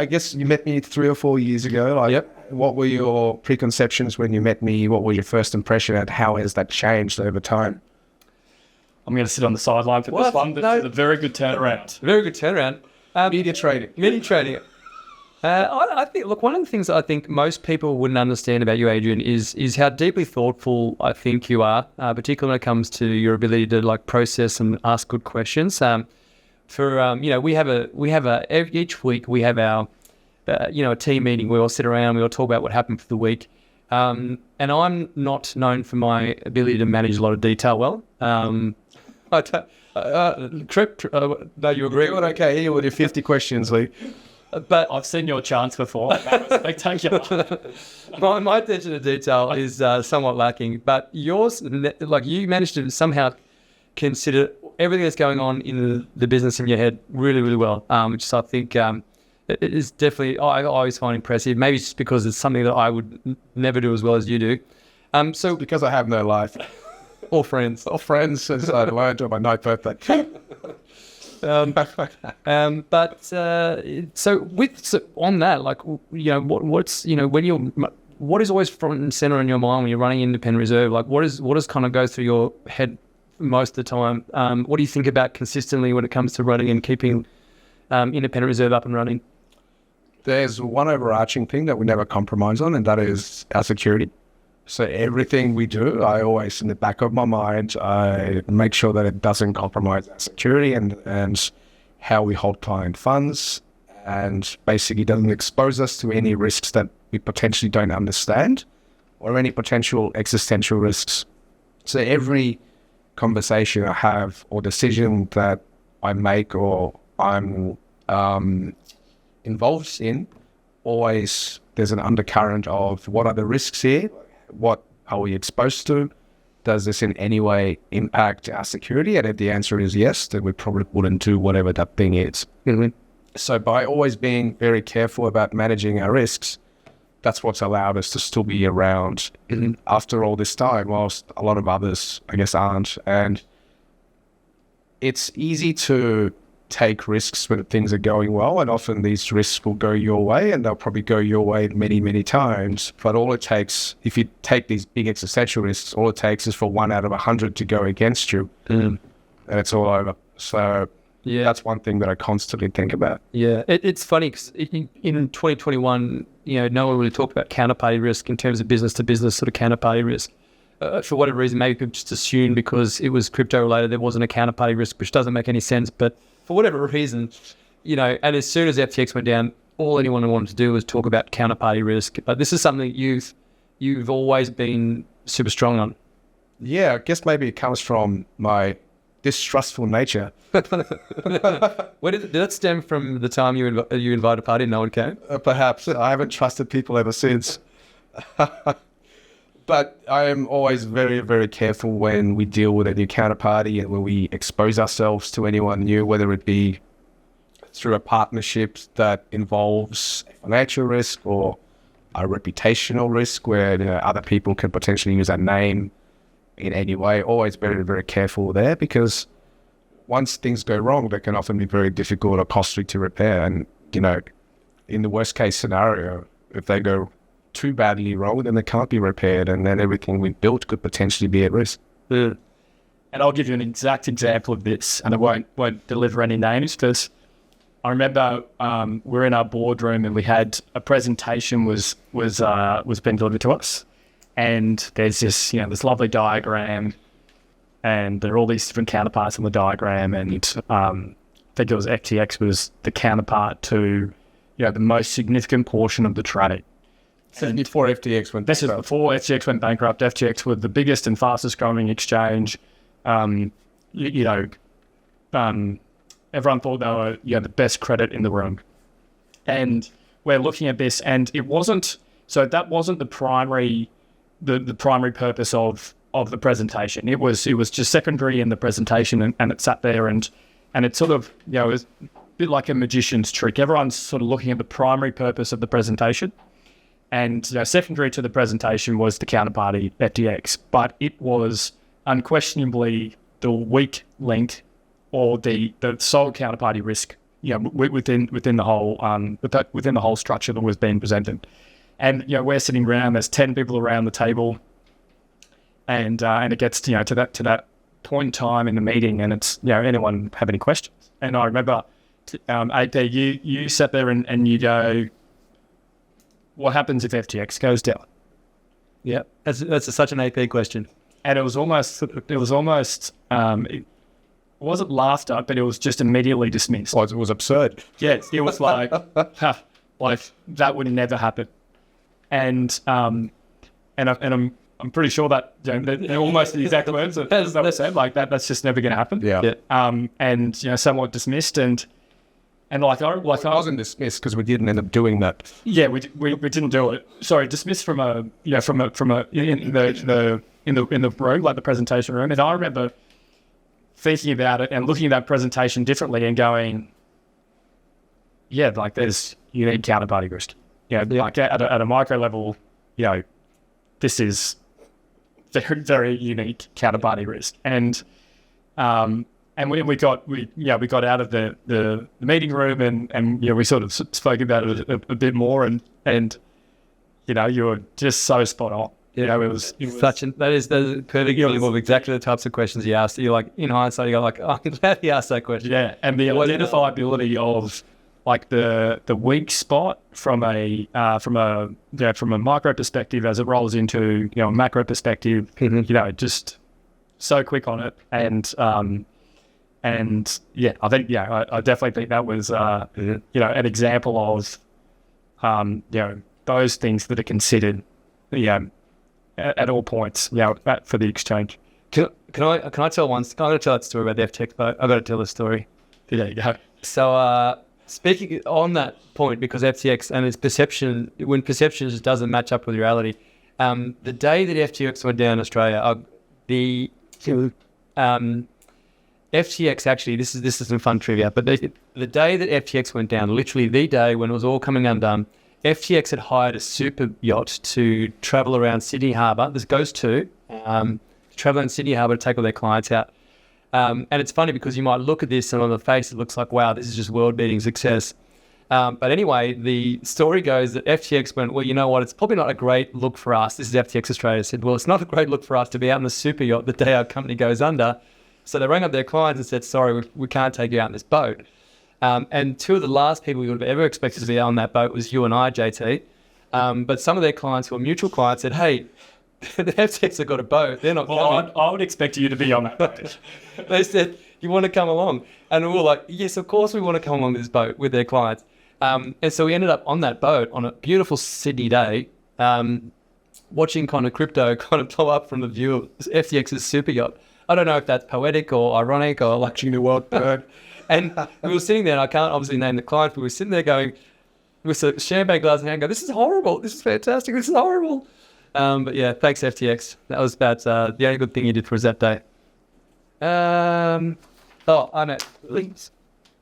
Speaker 3: guess you met me 3 or 4 years ago. Like,
Speaker 2: Yep.
Speaker 3: What were your preconceptions when you met me? What was your first impression, and how has that changed over time?
Speaker 4: I'm going to sit on the sideline for this one. This is a very good turnaround.
Speaker 2: Very good turnaround.
Speaker 3: Media trading.
Speaker 2: I think, look, one of the things that I think most people wouldn't understand about you, Adrian, is how deeply thoughtful I think you are, particularly when it comes to your ability to like process and ask good questions. Each week we have our, a team meeting. We all sit around, we all talk about what happened for the week. And I'm not known for my ability to manage a lot of detail well. No, you agree?
Speaker 3: Doing okay here with your 50 questions, Lee.
Speaker 4: But I've seen your chance before. That was spectacular.
Speaker 2: my attention to detail is somewhat lacking, but yours, like you managed to somehow consider everything that's going on in the business in your head really, really well, which I think it is definitely, I always find impressive. Maybe it's just because it's something that I would never do as well as you do. So
Speaker 3: Because I have no life.
Speaker 2: Or friends.
Speaker 3: Since I learned on my 9th birthday.
Speaker 2: On that, like, what is always front and center in your mind when you're running independent reserve? Like, what is kind of goes through your head most of the time? What do you think about consistently when it comes to running and keeping independent reserve up and running?
Speaker 3: There's one overarching thing that we never compromise on, and that is our security. So everything we do, I always, in the back of my mind, I make sure that it doesn't compromise our security and how we hold client funds, and basically doesn't expose us to any risks that we potentially don't understand or any potential existential risks. So every conversation I have or decision that I make or I'm involved in, always there's an undercurrent of what are the risks here? What are we exposed to? Does this in any way impact our security? And if the answer is yes, then we probably wouldn't do whatever that thing is.
Speaker 2: Mm-hmm.
Speaker 3: So by always being very careful about managing our risks, that's what's allowed us to still be around after all this time, whilst a lot of others, I guess, aren't. And it's easy to take risks when things are going well, and often these risks will go your way, and they'll probably go your way many, many times. But all it takes, if you take these big existential risks, all it takes is for 1 out of 100 to go against you, and it's all over. So
Speaker 2: yeah,
Speaker 3: that's one thing that I constantly think about.
Speaker 2: Yeah, it's funny because in 2021, no one really talked about counterparty risk in terms of business-to-business sort of counterparty risk. For whatever reason, maybe people just assumed because it was crypto-related, there wasn't a counterparty risk, which doesn't make any sense. But for whatever reason, and as soon as FTX went down, all anyone wanted to do was talk about counterparty risk. But this is something you've always been super strong on.
Speaker 3: Yeah, I guess maybe it comes from my distrustful nature.
Speaker 2: Where did that stem from? The time you invited a party and no one came?
Speaker 3: Perhaps. I haven't trusted people ever since. But I am always very, very careful when we deal with a new counterparty and when we expose ourselves to anyone new, whether it be through a partnership that involves a financial risk or a reputational risk where other people can potentially use our name in any way. Always very, very careful there, because once things go wrong, they can often be very difficult or costly to repair. And, in the worst case scenario, if they go too badly wrong, then they can't be repaired, and then everything we built could potentially be at risk.
Speaker 4: And I'll give you an exact example of this, and I won't deliver any names, because I remember we're in our boardroom and we had a presentation was being delivered to us, and there's this this lovely diagram, and there are all these different counterparts on the diagram, and I think it was FTX was the counterpart to the most significant portion of the trade.
Speaker 3: Before FTX went bankrupt.
Speaker 4: This is before FTX went bankrupt. FTX was the biggest and fastest growing exchange. everyone thought they were the best credit in the room. And we're looking at this, and that wasn't the primary purpose of the presentation. It was just secondary in the presentation, and it sat there, and it sort of, it was a bit like a magician's trick. Everyone's sort of looking at the primary purpose of the presentation, and secondary to the presentation was the counterparty FTX, but it was unquestionably the weak link or the sole counterparty risk, within the whole structure that was being presented. And we're sitting around. There's 10 people around the table, and it gets to that point in time in the meeting, and it's anyone have any questions? And I remember, AP, you sat there and you go, what happens if FTX goes down?
Speaker 2: Yeah, that's such an AP question.
Speaker 4: And it wasn't laughed at, but it was just immediately dismissed.
Speaker 3: It was absurd.
Speaker 4: Yes, it was like, like that would never happen. And I'm pretty sure that they're almost the exact words that they said, like that's just never going to happen.
Speaker 3: Yeah.
Speaker 4: And somewhat dismissed, and I
Speaker 3: wasn't dismissed because we didn't end up doing that.
Speaker 4: Yeah, we didn't do it. Sorry, dismissed from a in the room, like the presentation room. And I remember thinking about it and looking at that presentation differently and going, like there's unique counterparty risk. Like at a micro level, this is very, very unique counterparty risk. And we got out of the meeting room and we sort of spoke about it a bit more and you were just so spot on. It was
Speaker 2: that is the perfect example of exactly the types of questions you asked. You're like, in hindsight, you're like, oh, I'm glad he asked that question.
Speaker 4: Yeah, and the identifiability of like the weak spot from a micro perspective as it rolls into a macro perspective. Just so quick on it, and I think I definitely think that was an example of those things that are considered at all points for the exchange.
Speaker 2: Can I tell once? I'm going to tell that story about the FTX, but I've got to tell the story.
Speaker 4: There you go.
Speaker 2: So speaking on that point, because FTX and its perception, when perception just doesn't match up with reality, the day that FTX went down in Australia, the FTX actually, this is some fun trivia, but the day that FTX went down, literally the day when it was all coming undone, FTX had hired a super yacht to travel around Sydney Harbour. This goes to travel around Sydney Harbour to take all their clients out. And it's funny because you might look at this and on the face it looks like, wow, this is just world-beating success. But anyway, the story goes that FTX went, well, you know what, it's probably not a great look for us. This is FTX Australia said, well, it's not a great look for us to be out in the super yacht the day our company goes under. So they rang up their clients and said, sorry, we can't take you out in this boat. And two of the last people we would have ever expected to be on that boat was you and I, JT. But some of their clients who were mutual clients said, hey, the FTX have got a boat. They're not coming.
Speaker 4: I would expect you to be on that boat.
Speaker 2: They said, you want to come along? And we were like, yes, of course we want to come along this boat with their clients. And so we ended up on that boat on a beautiful Sydney day, watching kind of crypto kind of blow up from the view of FTX's super yacht. I don't know if that's poetic or ironic or watching the world burn. And we were sitting there, and I can't obviously name the client, but we were sitting there going, with a champagne glass in hand, this is horrible. This is fantastic. This is horrible. But yeah, thanks FTX. That was about the only good thing you did for us that day. I know.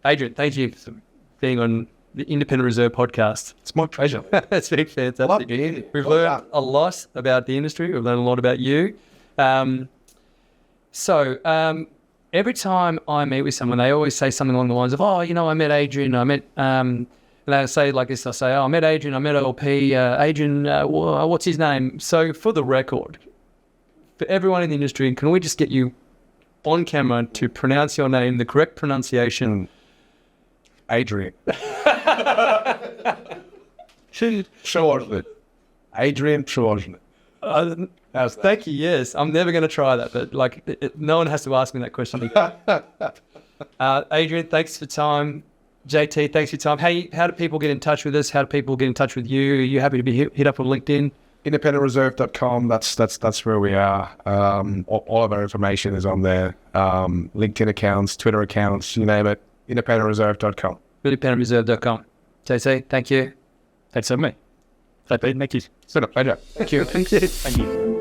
Speaker 2: Adrian, thank you for being on the Independent Reserve podcast.
Speaker 3: It's my pleasure.
Speaker 2: It's been fantastic. We've learned a lot about the industry. We've learned a lot about you. Every time I meet with someone, they always say something along the lines of, I met Adrian, and they say like this, I say, I met Adrian, I met LP, Adrian, what's his name? So for the record, for everyone in the industry, can we just get you on camera to pronounce your name, the correct pronunciation?
Speaker 3: Adrian. Przelozny. Adrian Przelozny.
Speaker 2: Thank you. Yes, I'm never going to try that, but no one has to ask me that question again. Adrian, thanks for your time. JT, thanks for your time. Hey, how do people get in touch with us? How do people get in touch with you? Are you happy to be hit up on LinkedIn?
Speaker 3: IndependentReserve.com. That's where we are. All of our information is on there. LinkedIn accounts, Twitter accounts, you name it. independentreserve.com.
Speaker 2: independentreserve.com. JC, thank you.
Speaker 4: Thanks for having me. Thank you.
Speaker 3: It's been a pleasure.
Speaker 2: Thank you.
Speaker 4: Thank you.